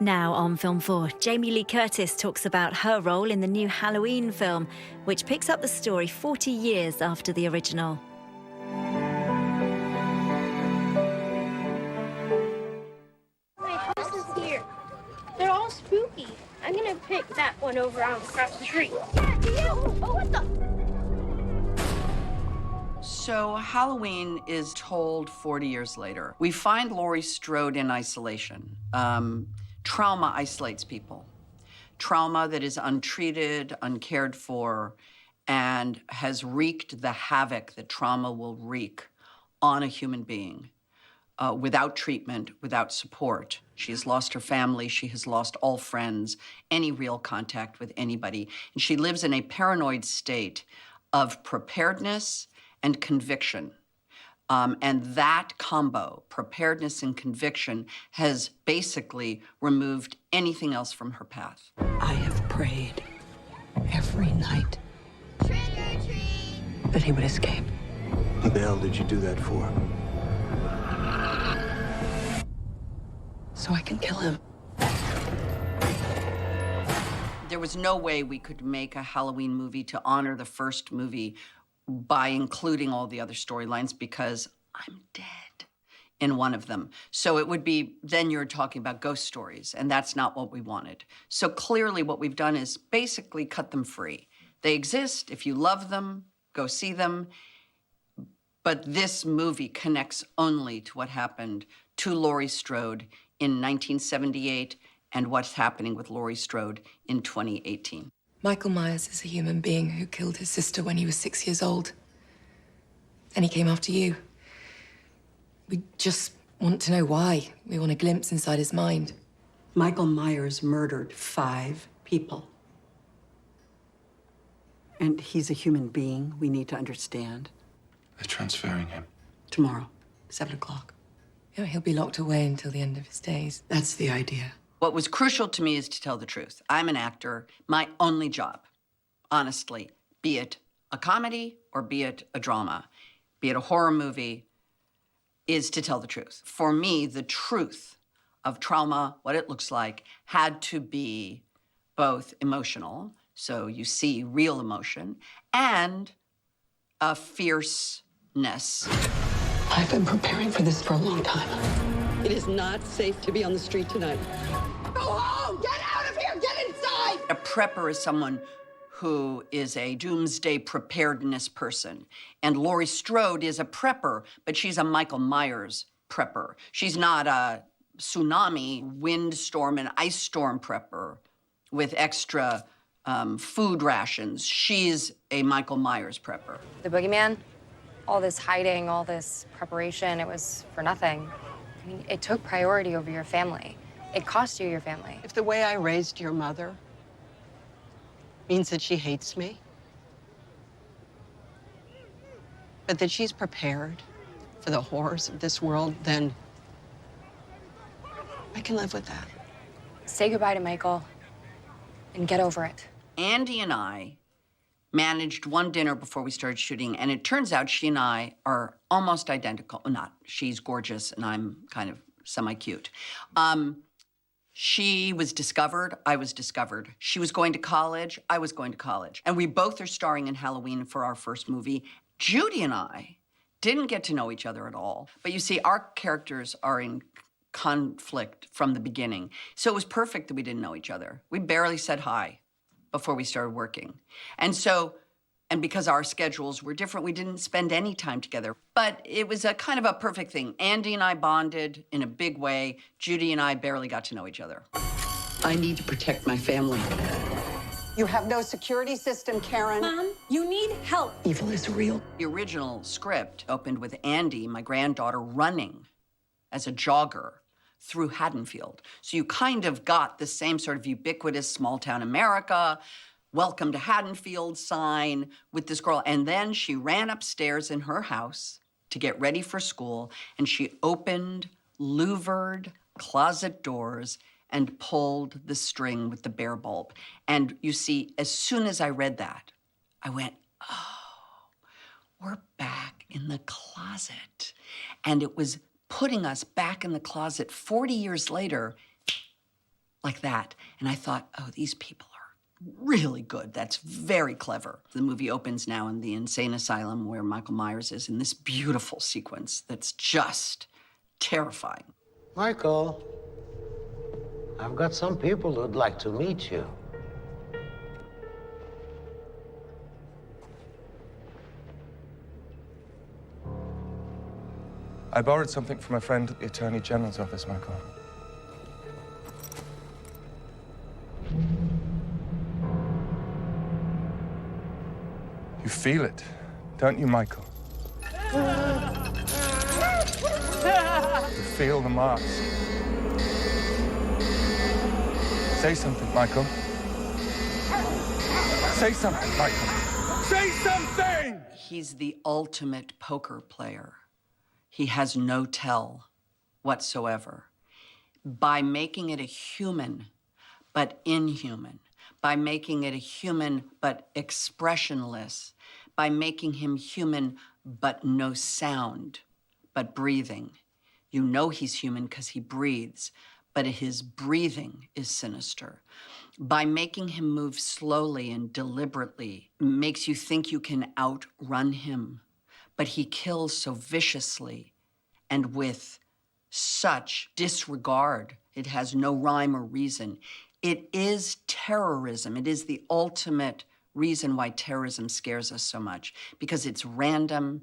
Now on Film 4, Jamie Lee Curtis talks about her role in the new Halloween film, which picks up the story 40 years after the original. My house is here. They're all spooky. I'm gonna pick that one over across the street. Yeah. Oh, what the? So Halloween is told 40 years later. We find Laurie Strode in isolation. Trauma isolates people. Trauma that is untreated, uncared for, and has wreaked the havoc that trauma will wreak on a human being without treatment, without support. She has lost her family. She has lost all friends, any real contact with anybody. And she lives in a paranoid state of preparedness and conviction. And that combo, preparedness and conviction, has basically removed anything else from her path. I have prayed every night Trick or treat! that he would escape. What the hell did you do that for? So I can kill him. There was no way we could make a Halloween movie to honor the first movie by including all the other storylines because I'm dead in one of them. So it would be, then you're talking about ghost stories, and that's not what we wanted. So clearly what we've done is basically cut them free. They exist. If you love them, go see them. But this movie connects only to what happened to Laurie Strode in 1978 and what's happening with Laurie Strode in 2018. Michael Myers is a human being who killed his sister when he was 6 years old. And he came after you. We just want to know why. We want a glimpse inside his mind. Michael Myers murdered 5 people. And he's a human being we need to understand. They're transferring him. Tomorrow, 7 o'clock. Yeah, he'll be locked away until the end of his days. That's the idea. What was crucial to me is to tell the truth. I'm an actor. My only job, honestly, be it a comedy or be it a drama, be it a horror movie, is to tell the truth. For me, the truth of trauma, what it looks like, had to be both emotional, so you see real emotion, and a fierceness. I've been preparing for this for a long time. It is not safe to be on the street tonight. Go home! Get out of here! Get inside! A prepper is someone who is a doomsday preparedness person. And Laurie Strode is a prepper, but she's a Michael Myers prepper. She's not a tsunami, windstorm, and ice storm prepper with extra food rations. She's a Michael Myers prepper. The boogeyman, all this hiding, all this preparation, it was for nothing. I mean, it took priority over your family. It cost you your family. If the way I raised your mother means that she hates me, but that she's prepared for the horrors of this world, then I can live with that. Say goodbye to Michael and get over it. Andy and I managed one dinner before we started shooting, and it turns out she and I are almost identical. Not, she's gorgeous, and I'm kind of semi-cute. She was discovered, I was discovered. She was going to college, I was going to college. And we both are starring in Halloween for our first movie. Judy and I didn't get to know each other at all. But you see, our characters are in conflict from the beginning. So it was perfect that we didn't know each other. We barely said hi before we started working. And because our schedules were different, we didn't spend any time together. But it was a kind of a perfect thing. Andy and I bonded in a big way. Judy and I barely got to know each other. I need to protect my family. You have no security system, Karen. Mom, you need help. Evil is real. The original script opened with Andy, my granddaughter, running as a jogger through Haddonfield. So you kind of got the same sort of ubiquitous small-town America, welcome to Haddonfield sign with this girl. And then she ran upstairs in her house to get ready for school, and she opened louvered closet doors and pulled the string with the bear bulb. And you see, as soon as I read that, I went, oh, we're back in the closet. And it was putting us back in the closet 40 years later like that. And I thought, oh, these people are really good. That's very clever. The movie opens now in the insane asylum where Michael Myers is in this beautiful sequence that's just terrifying. Michael, I've got some people who'd like to meet you. I borrowed something from a friend at the Attorney General's office, Michael. You feel it, don't you, Michael? You feel the marks. Say something, Michael. Say something, Michael. Say something! He's the ultimate poker player. He has no tell whatsoever. By making it a human, but inhuman, by making it a human, but expressionless, by making him human, but no sound, but breathing. You know he's human because he breathes, but his breathing is sinister. By making him move slowly and deliberately, makes you think you can outrun him. But he kills so viciously and with such disregard. It has no rhyme or reason. It is terrorism. It is the ultimate reason why terrorism scares us so much, because it's random.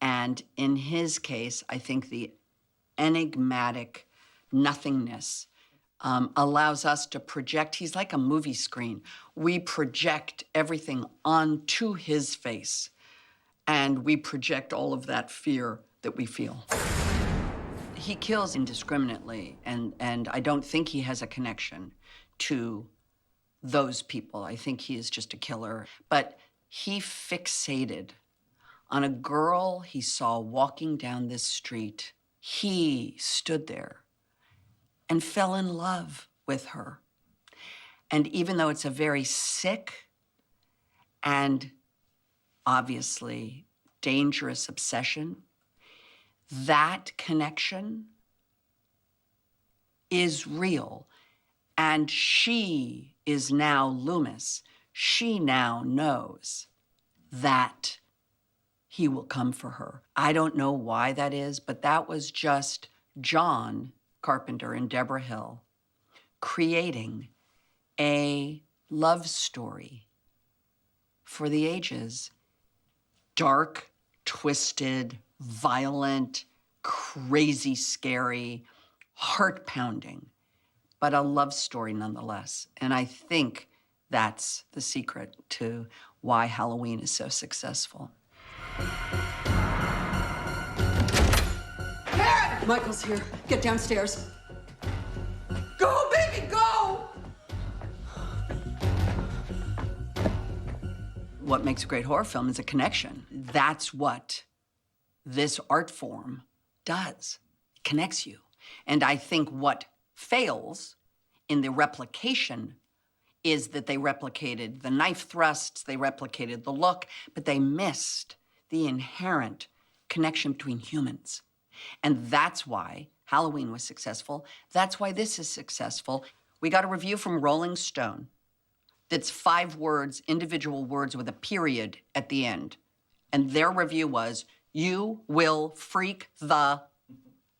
And in his case, I think the enigmatic nothingness allows us to project. He's like a movie screen. We project everything onto his face, and we project all of that fear that we feel. He kills indiscriminately, and I don't think he has a connection to those people. I think he is just a killer. But he fixated on a girl he saw walking down this street. He stood there and fell in love with her. And even though it's a very sick and obviously dangerous obsession, that connection is real. And she is now Loomis. She now knows that he will come for her. I don't know why that is, but that was just John Carpenter and Deborah Hill creating a love story for the ages. Dark, twisted, violent, crazy, scary, heart-pounding, but a love story nonetheless. And I think that's the secret to why Halloween is so successful. Karen! Michael's here. Get downstairs. Go, baby, go! What makes a great horror film is a connection. That's what this art form does. It connects you. And I think what fails in the replication is that they replicated the knife thrusts, they replicated the look, but they missed the inherent connection between humans. And that's why Halloween was successful. That's why this is successful. We got a review from Rolling Stone that's 5 words, individual words with a period at the end. And their review was, "You will freak the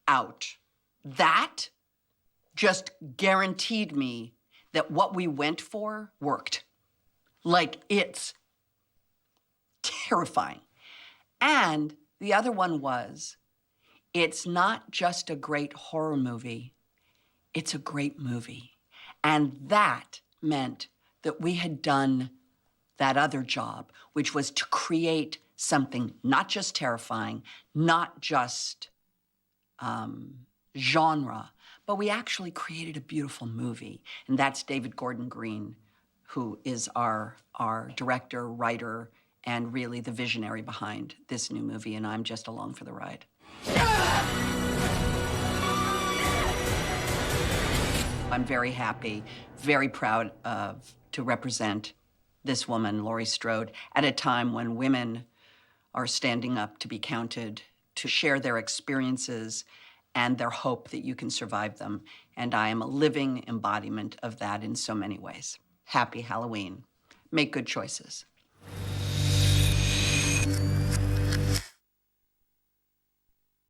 out." That just guaranteed me that what we went for worked. Like, it's terrifying. And the other one was, it's not just a great horror movie, it's a great movie. And that meant that we had done that other job, which was to create something not just terrifying, not just genre, but we actually created a beautiful movie. And that's David Gordon Green, who is our director, writer, and really the visionary behind this new movie, and I'm just along for the ride. I'm very happy, very proud to represent this woman, Laurie Strode, at a time when women are standing up to be counted, to share their experiences, and their hope that you can survive them. And I am a living embodiment of that in so many ways. Happy Halloween. Make good choices.